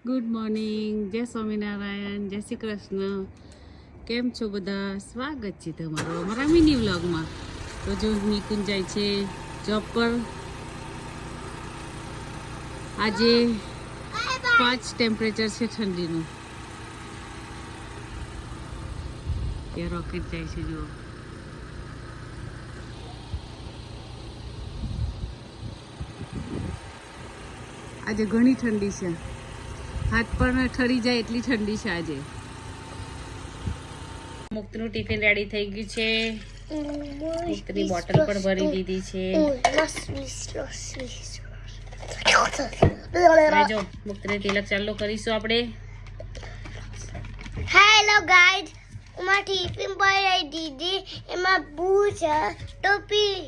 Good morning, જય સ્વામિનારાયણ, જય શ્રી કૃષ્ણ. કેમ છો બધા? સ્વાગત છે તમારું અમારા મિની વ્લોગમાં. તો જો નિકુંજ જાય છે જોબ પર. આજે 5 ટેમ્પરેચર છે ઠંડીનું. ત્યાં રોકેટ જાય છે જુઓ. આજે ઘણી ઠંડી છે, હાથ પણ ઠરી જાય એટલી ઠંડી છે આજે. મુક્તનું ટિફિન રેડી થઈ ગયું છે. મુક્તની બોટલ પણ ભરી દીધી છે. જો મુક્તને તિલક ચાલુ કરીશું આપણે. હેલો ગાઈઝ, એમાં ટિફિન ભરાઈ દીધી. એમાં બૂટ ટોપી.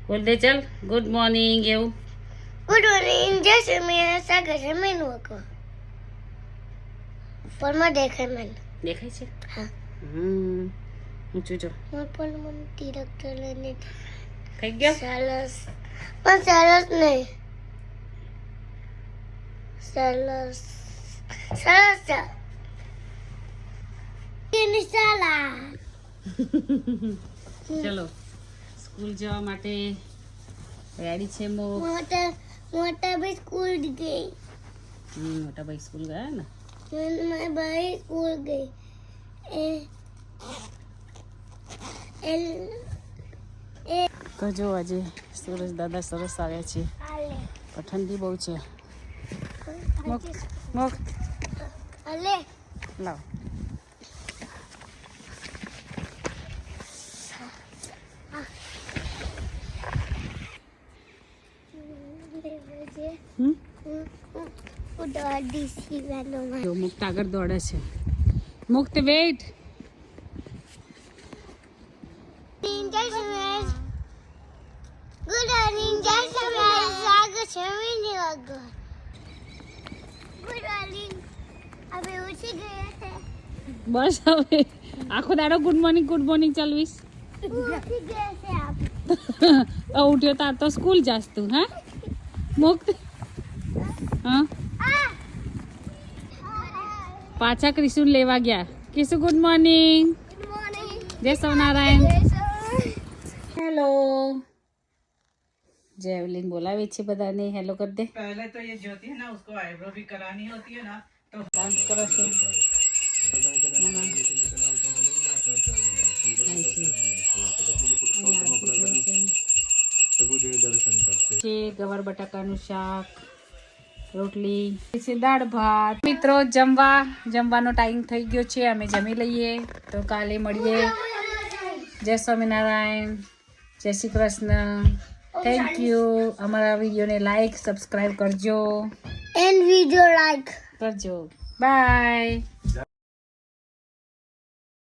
બોલ દે ચાલ. ગુડ મોર્નિંગ એવું. ગુડ મોર્નિંગ, જય સ્વામિનારાયણ. સાગર છે મેનુ વકો ફોનમાં દેખાય મને. દેખાય છે? હા. ઊંચું જો. મને પણ મને તિલક તો લઈને થઈ ગયો? સરસ. પણ સરસ નહીં. સરસ સરસ છે. તેની સાલા. ચલો સ્કૂલ જવા માટે રેડી છે. મોટા મોટા ભાઈ સ્કૂલ ગઈ. મોટા ભાઈ સ્કૂલ ગયા ને. મારા ભાઈ સ્કૂલ ગઈ. તો જો આજે સુરેશ દાદા સરસ આવ્યા છે, પણ ઠંડી બહુ છે. મોક અલે લાવ. જો મુક્ત આગળ દોડે છે. મુક્ત વેઇટ. ગુડ મોર્નિંગ, જય સ્વામિનારાયણ. સ્વાગત છે મિની વગર. Good morning. હવે ઉઠી ગયા છે. બસ હવે આખો દાડો ગુડ મોર્નિંગ ચાલવીશ. ઉઠી ગયા છે આપ. ઉઠ્યો તાર તો સ્કૂલ જાસ તું. હા મુક્ત. હા પાછા ક્રિશુન લેવા ગયા. Kishu good morning. Good morning. જય સ્વામિનારાયણ. હેલો. जेवलिन बोलावे छे बधाने हेलो कर दे. पहले तो ये ज्योति है ना, उसको आईब्रो भी करानी होती है ना, तो डांस करो छे. ગવાર બટાકાનું શાક, રોટલી છે, દાળ ભાત. મિત્રો જમવાનો ટાઈમ થઈ ગયો છે. અમે જમી લઈએ તો કાલે મળીએ. જય સ્વામિનારાયણ, જય શ્રી કૃષ્ણ. Thank you. અમારા વિડીયોને લાઈક સબસ્ક્રાઈબ કરજો. એન્ડ વિડિયો લાઈક કરજો. બાય.